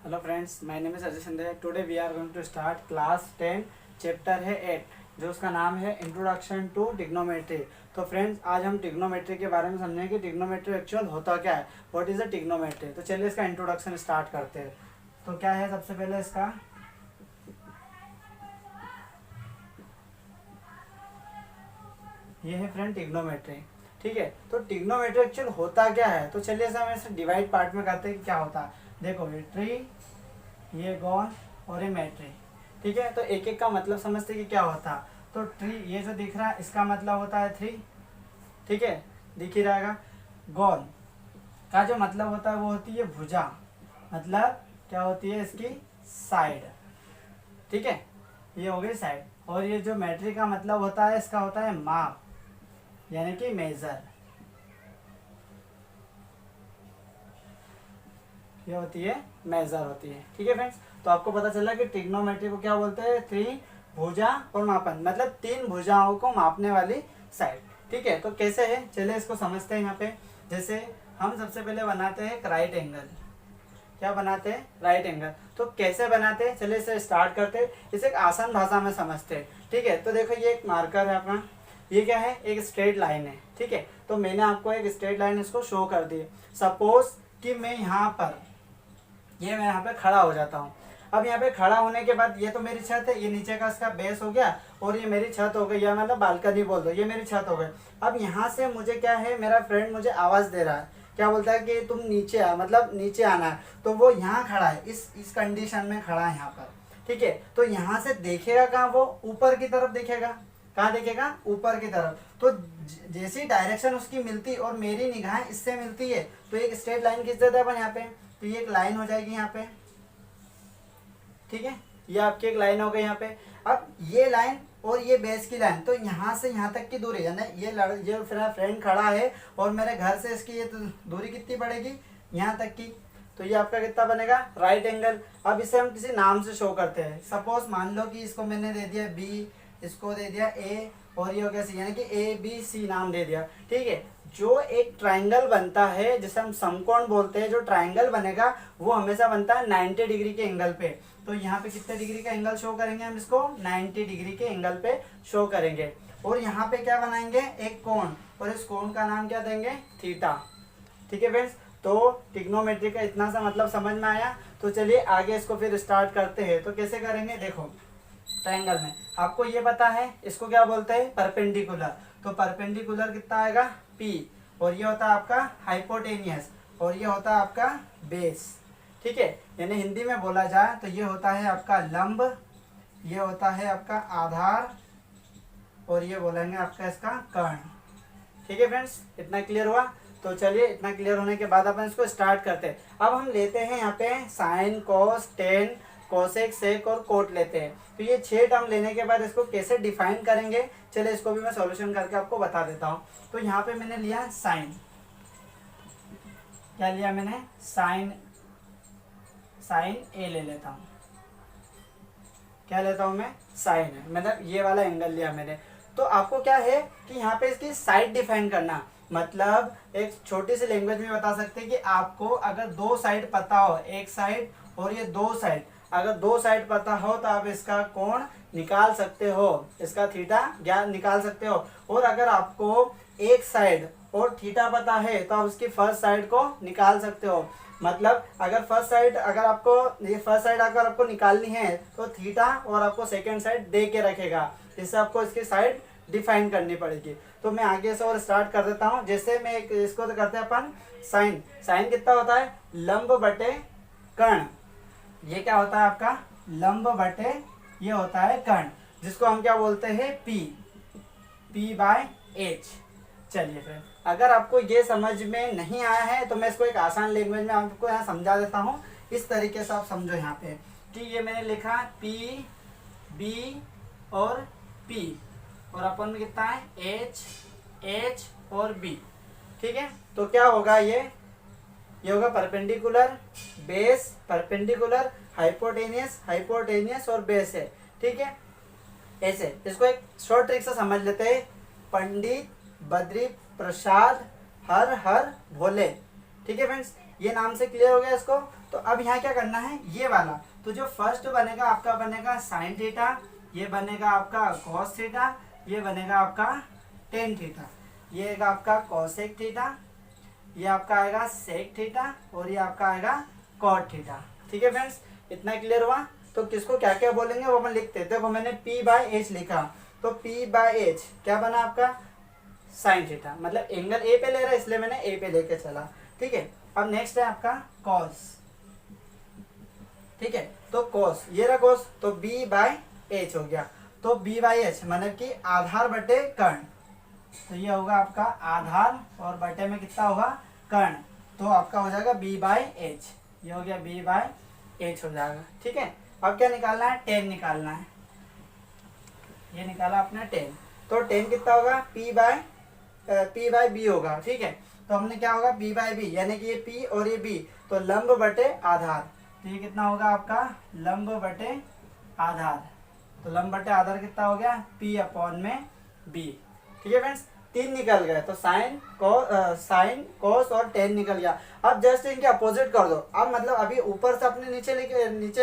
Hello friends, my name is Ajay Sandhya. Today we are going to start class 10 chapter है 8 जो उसका नाम है इंट्रोडक्शन टू ट्रिग्नोमेट्री। तो फ्रेंड्स, आज हम ट्रिग्नोमेट्री के बारे में समझेंगे कि ट्रिग्नोमेट्री एक्चुअल होता क्या है, व्हाट इज अ ट्रिग्नोमेट्री। तो चलिए इसका इंट्रोडक्शन स्टार्ट करते हैं। तो क्या है सबसे पहले इसका, ये है फ्रेंड ट्रिग्नोमेट्री। ठीक है, तो ट्रिग्नोमेट्री एक्चुअल होता क्या है, तो चलिए इसे हम इसे डिवाइड पार्ट में करते हैं कि क्या होता है। देखो, ये ट्री, ये गॉन और ये मैट्री। ठीक है, तो एक एक का मतलब समझते कि क्या होता है। तो ट्री, ये जो दिख रहा है इसका मतलब होता है 3। ठीक है, दिख ही रहेगा। गॉन का जो मतलब होता है वो होती है भुजा, मतलब क्या होती है इसकी साइड। ठीक है, ये हो गई साइड। और ये जो मैट्री का मतलब होता है, इसका होता है माप, यानी कि मेजर। ये होती है मेजर होती है। ठीक है फ्रेंड्स, तो आपको पता चला कि ट्रिग्नोमेट्री को क्या बोलते हैं, त्रिभुजा और मापन, मतलब 3 भुजाओं को मापने वाली साइड। ठीक है, तो कैसे है, चलिए इसको समझते हैं। यहाँ पे जैसे हम सबसे पहले बनाते हैं एक राइट एंगल। क्या बनाते हैं, राइट एंगल। तो कैसे बनाते हैं, चलिए इसे स्टार्ट करते हैं, इसे एक आसान भाषा में समझते हैं। ठीक है, तो देखो ये एक मार्कर है अपना, ये क्या है, एक स्ट्रेट लाइन है। ठीक है, तो मैंने आपको एक स्ट्रेट लाइन इसको शो कर दी। सपोज कि मैं यहाँ पर, ये मैं यहाँ पे खड़ा हो जाता हूँ। अब यहाँ पे खड़ा होने के बाद ये तो मेरी छत है, ये नीचे का इसका बेस हो गया और ये मेरी छत हो गई, या मतलब बालकनी बोल दो, ये मेरी छत हो गई। अब यहाँ से मुझे क्या है, मेरा फ्रेंड मुझे आवाज़ दे रहा है, क्या बोलता है कि तुम नीचे आ, मतलब नीचे आना है। तो वो यहाँ खड़ा है, इस कंडीशन में खड़ा है यहाँ पर। ठीक है, तो यहाँ से देखेगा कहाँ, वो ऊपर की तरफ देखेगा। कहाँ देखेगा, ऊपर की तरफ। तो जैसी डायरेक्शन उसकी मिलती और मेरी निगाहें इससे मिलती है, तो एक स्ट्रेट लाइन खींच देते हैं अपन यहाँ पे। तो ये एक लाइन हो जाएगी यहाँ पे। ठीक है, ये आपकी एक लाइन हो गई यहाँ पे। अब ये लाइन और ये बेस की लाइन, तो यहाँ से यहाँ तक की दूरी, यानी ये फ्रेंड खड़ा है और मेरे घर से इसकी ये दूरी कितनी पड़ेगी, यहाँ तक की। तो ये आपका कितना बनेगा, राइट एंगल। अब इसे हम किसी नाम से शो करते हैं। सपोज मान लो कि इसको मैंने दे दिया बी, इसको दे दिया ए और ये हो गया सी, यानी कि ए बी सी नाम दे दिया। ठीक है, जो एक ट्राइंगल बनता है जिसे हम समकोण बोलते हैं, जो ट्राइंगल बनेगा वो हमेशा बनता है 90 डिग्री के एंगल पे। तो यहाँ पे कितने डिग्री का एंगल शो करेंगे हम इसको, 90 डिग्री के एंगल पे शो करेंगे। और यहाँ पे क्या बनाएंगे, एक कोण, और इस कोण का नाम क्या देंगे, थीटा। ठीक है फ्रेंड्स, तो ट्रिग्नोमेट्री का इतना सा मतलब समझ में आया। तो चलिए आगे इसको फिर स्टार्ट करते हैं। तो कैसे करेंगे, देखो ट्रायंगल में आपको ये पता है, इसको क्या बोलते हैं, परपेंडिकुलर। तो परपेंडिकुलर कितना आएगा, P, और ये होता है आपका हाइपोटेनियस, और ये होता है आपका बेस। ठीक है, यानी हिंदी में बोला जाए तो ये होता है आपका लंब, ये होता है आपका आधार, और ये बोलेंगे आपका इसका कर्ण। ठीक है फ्रेंड्स, इतना क्लियर हुआ। तो चलिए इतना क्लियर होने के बाद अपन इसको स्टार्ट करते हैं। अब हम लेते हैं यहाँ पे sign, cos, tan, cosec, sec और कोट लेते हैं। तो ये 6 टर्म लेने के बाद इसको कैसे डिफाइन करेंगे, चलिए इसको भी मैं सॉल्यूशन करके आपको बता देता हूँ। तो यहाँ पे मैंने लिया साइन, क्या लिया मैंने, साइन, साइन ए ले लेता हूँ। क्या लेता हूँ मैं, साइन है, मतलब ये वाला एंगल लिया मैंने। तो आपको क्या है कि यहाँ पे इसकी साइड डिफाइन करना, मतलब एक छोटी सी लैंग्वेज में बता सकते हैं कि आपको अगर 2 साइड पता हो, एक साइड और ये 2 साइड, अगर 2 साइड पता हो तो आप इसका कोण निकाल सकते हो, इसका थीटा ज्ञान निकाल सकते हो। और अगर आपको एक साइड और थीटा पता है तो आप उसकी फर्स्ट साइड को निकाल सकते हो। मतलब अगर फर्स्ट साइड, अगर आपको ये फर्स्ट साइड अगर आपको निकालनी है तो थीटा और आपको सेकेंड साइड दे के रखेगा, इससे आपको इसकी साइड डिफाइन करनी पड़ेगी। तो मैं आगे से और स्टार्ट कर देता हूँ। जैसे मैं इसको तो करते हैं अपन साइन, साइन कितना होता है, लंब बटे कर्ण। ये क्या होता है आपका, लंब बटे, ये होता है कर्ण, जिसको हम क्या बोलते हैं, P/H। चलिए फिर, अगर आपको ये समझ में नहीं आया है तो मैं इसको एक आसान लैंग्वेज में आपको यहाँ समझा देता हूँ। इस तरीके से आप समझो यहाँ पे कि ये मैंने लिखा P, B और P, और अपन में कितना है, H और B। ठीक है, तो क्या होगा, ये होगा perpendicular, base, perpendicular, hypotenuse, hypotenuse और बेस है। ठीक है, ऐसे इसको एक शॉर्ट ट्रिक से समझ लेते हैं। पंडित बद्री प्रसाद हर हर भोले। ठीक है फ्रेंड्स, ये नाम से क्लियर हो गया इसको। तो अब यहाँ क्या करना है, ये वाला, तो जो फर्स्ट बनेगा आपका बनेगा साइन थीटा, ये बनेगा आपका कॉस थीटा, ये बनेगा आपका टेन थीटा, ये आएगा आपका कॉसेक थीटा, ये आपका आएगा सेक थीटा, और ये आपका आएगा कॉट थीटा। ठीक है फ्रेंड्स, इतना क्लियर हुआ। तो किसको क्या क्या बोलेंगे वो अपन लिखते हैं। देखो मैंने P बाय एच लिखा, तो P बाय एच क्या बना आपका साइन थीटा, मतलब एंगल ए पे ले रहा है इसलिए मैंने ए पे लेके चला। ठीक है, अब नेक्स्ट है आपका कॉस। ठीक है, तो कॉस, ये रहा कॉस, तो B बाय एच हो गया, तो B बाय एच मतलब कि आधार बटे कर्ण, तो ये होगा आपका आधार और बटे में कितना होगा कर्ण, तो आपका हो जाएगा B बाय एच, ये हो गया B बाय एच हो जाएगा। ठीक है, अब क्या निकालना है, टेन निकालना है, ये निकाला आपने टेन, तो टेन कितना होगा P बाय बी होगा। ठीक है, तो हमने क्या होगा P बाय बी, यानी कि ये P और ये B, तो लंब बटे आधार, तो ये कितना होगा आपका लंब बटे आधार, तो लंब बटे आधार कितना हो गया P अपॉन में B। ठीक है फ्रेंड्स, तीन निकल गए, तो साइन कॉस और टेन निकल गया। अब जस्ट इनके अपोजिट कर दो, अब मतलब अभी ऊपर से अपने नीचे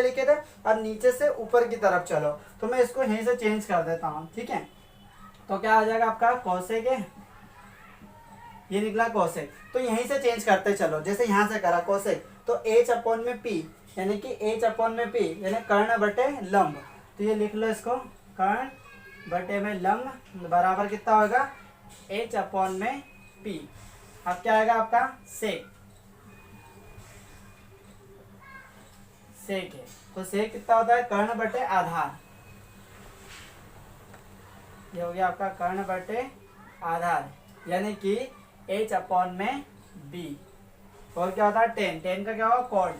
लिखे थे, अब नीचे से ऊपर की तरफ चलो, तो मैं इसको यहीं से चेंज कर देता हूँ। ठीक है, तो क्या आ जाएगा आपका कोसेक है, ये निकला कोसेक, तो यहीं से चेंज करते चलो, जैसे यहाँ से करा कोसेक, तो एच अपॉन में पी, यानी कि एच अपॉन में पी यानी कर्ण बटे लंब, तो ये लिख लो इसको, कर्ण बटे में लंब बराबर कितना होगा एच अपॉन में पी। अब क्या आएगा आपका सेक, सेक है, तो सेक कितना होता है कर्ण बटे आधार, ये हो गया आपका कर्ण बटे आधार, यानी कि एच अपॉन में बी, और क्या होता है टेन, टेन का क्या होगा कॉट,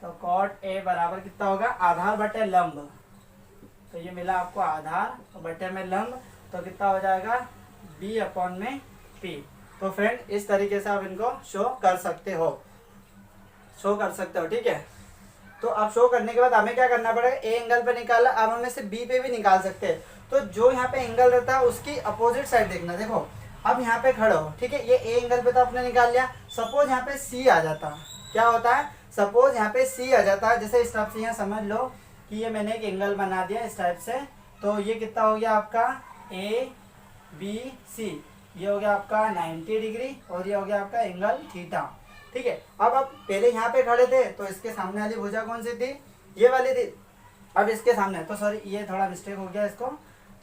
तो कॉट ए बराबर कितना होगा आधार बटे लंब, तो ये मिला आपको आधार और बटे में लंब, तो कितना हो जाएगा बी अपॉन में पी। तो फ्रेंड इस तरीके से आप इनको शो कर सकते हो, ठीक है। तो अब शो करने के बाद हमें क्या करना पड़ेगा, ए एंगल पे निकाला, अब हम इसे बी पे भी निकाल सकते हैं, तो जो यहाँ पे एंगल रहता है उसकी अपोजिट साइड देखना। देखो अब यहाँ पे खड़े हो, ठीक है, ये ए एंगल पे तो आपने निकाल लिया, सपोज यहाँ पे सी आ जाता, क्या होता है, सपोज यहाँ पे सी आ जाता है, जैसे इस टाइप से यहाँ समझ लो कि ये मैंने एक एंगल बना दिया इस टाइप से, तो ये कितना हो गया आपका ए बी सी, ये हो गया आपका 90 डिग्री और ये हो गया आपका एंगल थीटा। ठीक है, अब आप पहले यहाँ पे खड़े थे तो इसके सामने वाली भुजा कौन सी थी, ये वाली थी, अब इसके सामने, तो सॉरी ये थोड़ा मिस्टेक हो गया इसको,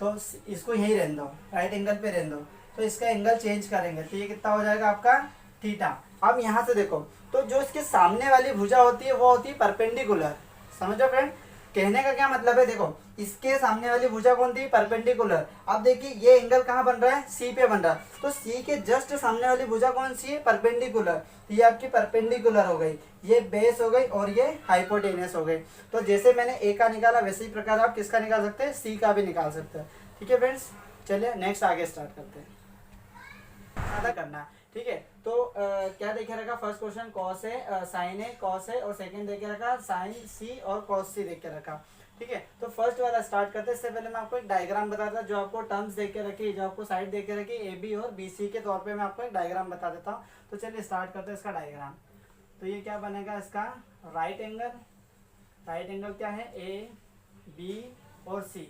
तो इसको यही रहने दो, राइट एंगल पे रहने दो, तो इसका एंगल चेंज करेंगे, तो ये कितना हो जाएगा आपका थीटा। अब यहाँ से देखो, तो जो इसके सामने वाली भुजा होती है वो होती है परपेंडिकुलर, समझो फ्रेंड, कहने का क्या मतलब है, देखो इसके सामने वाली भुजा कौन थी परपेंडिकुलर, अब देखिए ये एंगल कहाँ बन रहा है सी पे बन रहा है, तो सी के जस्ट सामने वाली भुजा कौन सी है परपेंडिकुलर, ये आपकी परपेंडिकुलर हो गई, ये बेस हो गई और ये हाइपोटेनस हो गई। तो जैसे मैंने ए का निकाला वैसे ही प्रकार आप किसका निकाल सकते हैं, सी का भी निकाल सकते हैं। ठीक है फ्रेंड्स, चलिए नेक्स्ट आगे स्टार्ट करते हैं, आधा करना है। ठीक है, तो क्या देखे रखा, फर्स्ट क्वेश्चन कॉस है, साइन है, कॉस है, और सेकंड देखे रखा साइन सी और कॉस सी देख के रखा। ठीक है, तो फर्स्ट वाला स्टार्ट करते हैं, इससे पहले मैं आपको एक डायग्राम बताता जो आपको टर्म्स देख के रखी, जो आपको साइड देख के रखी ए बी और बी सी के तौर पे मैं आपको एक डायग्राम बता देता हूँ। तो चलिए स्टार्ट करते हैं इसका डायग्राम। तो ये क्या बनेगा इसका राइट एंगल, राइट एंगल क्या है ए बी और सी,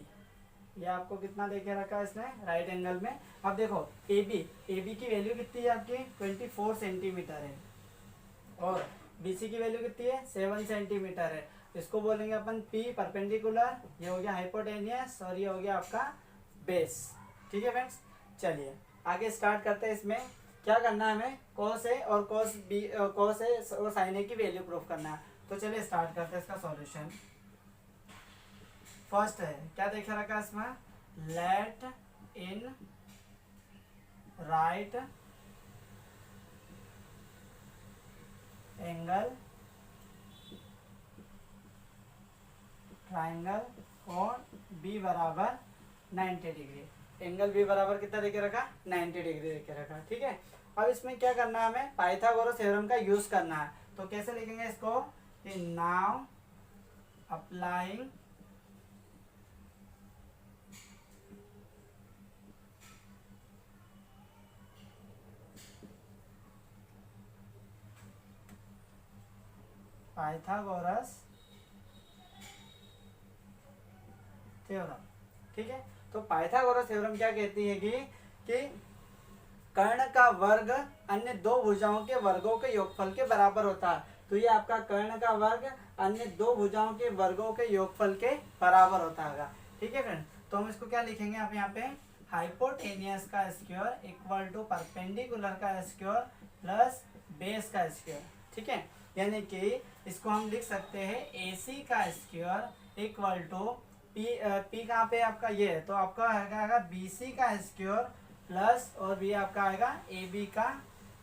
ये आपको कितना देखे रखा है इसने राइट एंगल में। अब देखो ए बी की वैल्यू कितनी है आपकी 24 सेंटीमीटर है, और बी सी की वैल्यू कितनी है 7 सेंटीमीटर है, इसको बोलेंगे अपन पी परपेंडिकुलर, ये हो गया हाइपोटेनियस और ये हो गया आपका बेस। ठीक है फ्रेंड्स, चलिए आगे स्टार्ट करते हैं। इसमें क्या करना है हमें, कॉस ए और कॉस ए और साइन ए की वैल्यू प्रूफ करना है। तो चलिए स्टार्ट करते हैं इसका सॉल्यूशन। फर्स्ट है क्या देखा रखा इसमें, let in right angle triangle और बी बराबर 90 डिग्री, एंगल बी बराबर कितना देके रखा 90 डिग्री देके रखा। ठीक है, अब इसमें क्या करना है हमें, पाइथागोरस थ्योरम का यूज करना है। तो कैसे लिखेंगे इसको, नाउ अप्लाइंग पाइथागोरस थ्योरम। ठीक है, तो पाइथागोरस थ्योरम क्या कहती है कि कर्ण का वर्ग अन्य दो भुजाओं के वर्गों के योगफल के बराबर होता है। तो ये आपका कर्ण का वर्ग अन्य दो भुजाओं के वर्गों के योगफल के बराबर होता है। ठीक है फ्रेंड, तो हम इसको क्या लिखेंगे आप यहाँ पे, हाइपोटेनियस का स्क्वायर इक्वल टू परपेंडिकुलर का स्क्वायर प्लस बेस का स्क्वायर। ठीक है, यानी कि इसको हम लिख सकते हैं AC का स्क्वायर इक्वल टू पी कहाँ पे आपका ये है, तो आपका आएगा BC का स्क्वायर प्लस और भी आपका आएगा AB का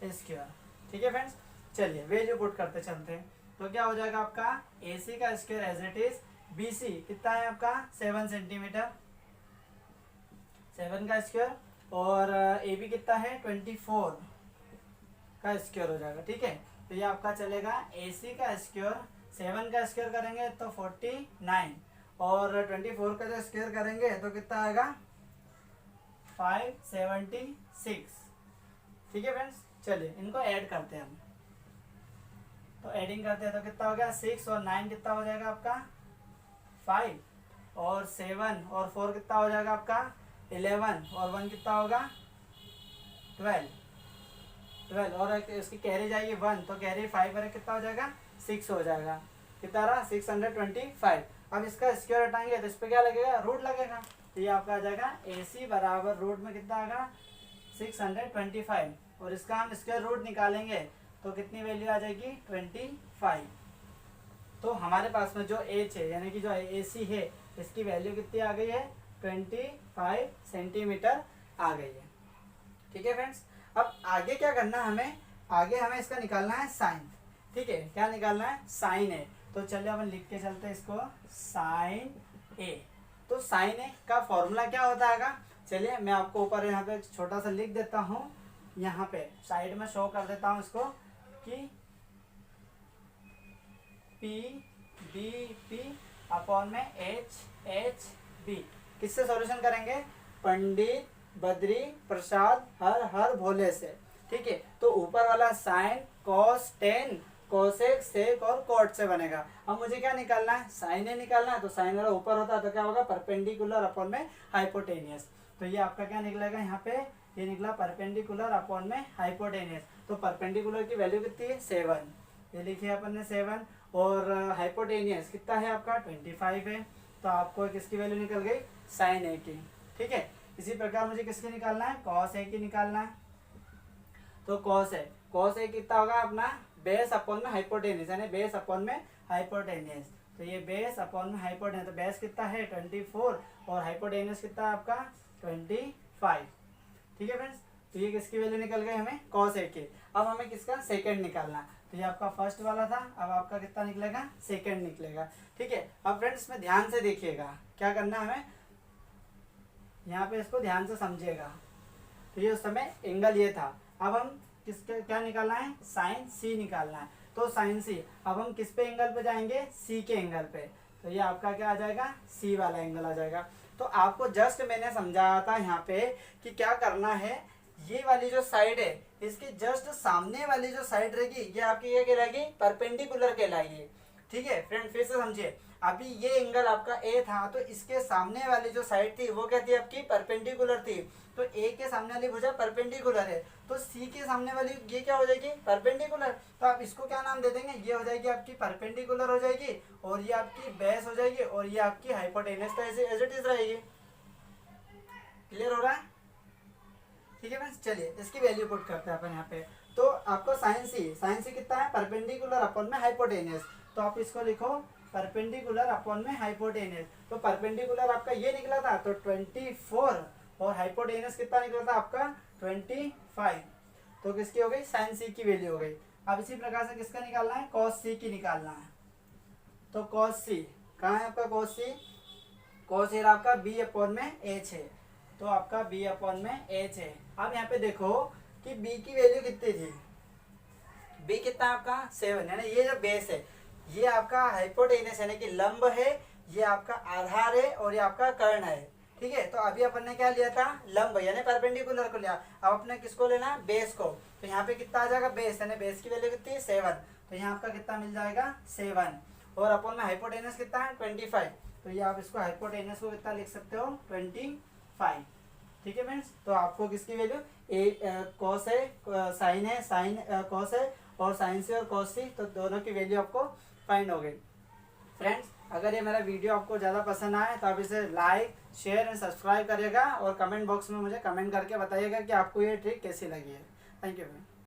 स्क्वायर। ठीक है फ्रेंड्स, चलिए वैल्यू पुट करते चलते हैं। तो क्या हो जाएगा आपका AC का square as it is, BC कितना है आपका 7 सेंटीमीटर, 7 का स्क्वायर, और AB कितना है 24 का स्क्वायर हो जाएगा। ठीक है, तो ये आपका चलेगा AC का स्क्वायर, 7 का स्क्वायर करेंगे तो 49, और 24 का जो स्क्वायर करेंगे तो कितना आएगा 576। ठीक है फ्रेंड्स, चलिए इनको ऐड करते हैं हम। तो एडिंग करते हैं तो कितना हो गया 6 और 9 कितना हो जाएगा आपका 5, और 7 और 4 कितना हो जाएगा आपका 11, और 1 कितना होगा 12, और इसकी कैरी जाएगी 1, तो कैरी 5 और कितना हो जाएगा 6 हो जाएगा। कितना रहा 625। अब इसका स्क्वायर हटाएंगे तो इस पर क्या लगेगा, रूट लगेगा। तो ये आपका आ जाएगा AC बराबर रूट में कितना आएगा 625, और इसका हम स्क्वायर रूट निकालेंगे तो कितनी वैल्यू आ जाएगी 25। तो हमारे पास में जो H है यानी कि जो AC है इसकी वैल्यू कितनी आ गई है 25 सेंटीमीटर आ गई है। ठीक है फ्रेंड्स, अब आगे क्या करना है हमें, आगे हमें इसका निकालना है साइन। ठीक है, क्या निकालना है साइन A। तो चलिए अपन लिख के चलते हैं इसको साइन A। तो साइन A का फॉर्मूला क्या होता है, चलिए मैं आपको ऊपर यहाँ पे छोटा सा लिख देता हूँ, यहाँ पे साइड में शो कर देता हूँ इसको कि P अपॉन में H किससे सॉल्यूशन करेंगे, पंडित बद्री प्रसाद हर भोले से। ठीक है, तो ऊपर वाला sine cos tan cosec sec और कॉट से बनेगा। अब मुझे क्या निकालना है साइन ए निकालना है, तो साइन वाला ऊपर होता है तो क्या होगा परपेंडिकुलर अपॉन में हाइपोटेनियस। तो ये आपका क्या निकलेगा यहाँ पे, ये निकला परपेंडिकुलर अपॉन में हाइपोटेनियस। तो परपेंडिकुलर की वैल्यू कितनी है 7, ये लिखिए अपन ने 7, और हाइपोटेनियस कितना है आपका 25 है। तो आपको किसकी वैल्यू निकल गई साइन ए की। ठीक है, इसी प्रकार मुझे किसकी निकालना है कॉस ए की निकालना है। तो कॉस ए कितना होगा अपना बेस अपॉन में हाइपोटेनियस, यानी बेस अपॉन में हाइपोटेनियस। तो ये बेस अपॉन में हाइपोटेनियस, तो बेस कितना है 24 और हाइपोटेनियस कितना है आपका 25। ठीक है फ्रेंड्स, तो ये किसकी वैल्यू निकल गई हमें कॉस ए की। अब हमें किसका सेकंड निकालना, तो ये आपका फर्स्ट वाला था, अब आपका कितना निकलेगा सेकंड निकलेगा। ठीक है, अब फ्रेंड्स में ध्यान से देखिएगा क्या करना है हमें, यहाँ पे इसको ध्यान से समझिएगा। तो ये उस समय एंगल ये था, अब हम किसके क्या निकालना है साइन सी निकालना है। तो साइन सी, अब हम किस पे एंगल पे जाएंगे सी के एंगल पे, तो ये आपका क्या आ जाएगा सी वाला एंगल आ जाएगा। तो आपको जस्ट मैंने समझाया था यहाँ पे कि क्या करना है, ये वाली जो साइड है इसकी जस्ट सामने वाली जो साइड रहेगी ये आपकी ये कहलाएगी परपेंडिकुलर कहलाएगी। ठीक है फ्रेंड, फिर से समझिए, अभी ये एंगल आपका ए था तो इसके सामने वाली जो साइड थी वो क्या थी आपकी परपेंडिकुलर थी। तो ए के सामने वाली भुजा परपेंडिकुलर है, तो सी के सामने वाली ये क्या हो जाएगी परपेंडिकुलर। तो आप इसको क्या नाम दे देंगे, ये हो जाएगी आपकी परपेंडिकुलर हो जाएगी, और ये आपकी बेस हो जाएगी, और ये आपकी हाइपोटेनस तो ऐसे एज इट इज रहेगी। क्लियर हो रहा है। ठीक है फ्रेंड्स, चलिए इसकी वैल्यू पुट करते हैं अपन यहाँ पे। तो आपको साइन सी कितना है परपेंडिकुलर अपॉन में हाइपोटेनस, तो आप इसको लिखो परपेंडिकुलर अपॉन में हाइपोटेनस। तो परपेंडिकुलर आपका ये निकला था तो 24, और हाइपोटेनस कितना निकला था आपका 25। तो किसकी हो गई साइन सी की वैल्यू हो गई। अब इसी प्रकार से किसका निकालना है कॉस सी की निकालना है। तो कॉस सी कहाँ है आपका कॉस सी आपका बी अपॉन में एच है, तो आपका b अपॉन में एच है। अब यहाँ पे देखो कि b की वैल्यू कितनी थी, b कितना है आपका 7, यानी ये जो बेस है ये आपका हाइपोटेनस यानी कि लंब है, ये आपका आधार है, और ये आपका कर्ण है। ठीक है। तो अभी अपन ने क्या लिया था, लंब यानी परपेंडिकुलर को लिया। अब अपने किसको लेना, बेस को। तो यहाँ पे कितना आ जाएगा, बेस यानी बेस की वैल्यू कितनी है 7। तो यहाँ आपका कितना मिल जाएगा 7। और अपन में हाइपोटेनस कितना है 25। तो ये आप इसको हाइपोटेनस को कितना लिख सकते हो 25। ठीक है फ्रेंड्स। तो आपको किसकी वैल्यू कॉस है, साइन है, साइन कॉस है, और साइन सी और कॉस सी, तो दोनों की वैल्यू आपको फाइंड हो गई। फ्रेंड्स अगर ये मेरा वीडियो आपको ज़्यादा पसंद आए तो आप इसे लाइक शेयर एंड सब्सक्राइब करिएगा, और कमेंट बॉक्स में मुझे कमेंट करके बताइएगा कि आपको ये ट्रिक कैसी लगी है। Thank you.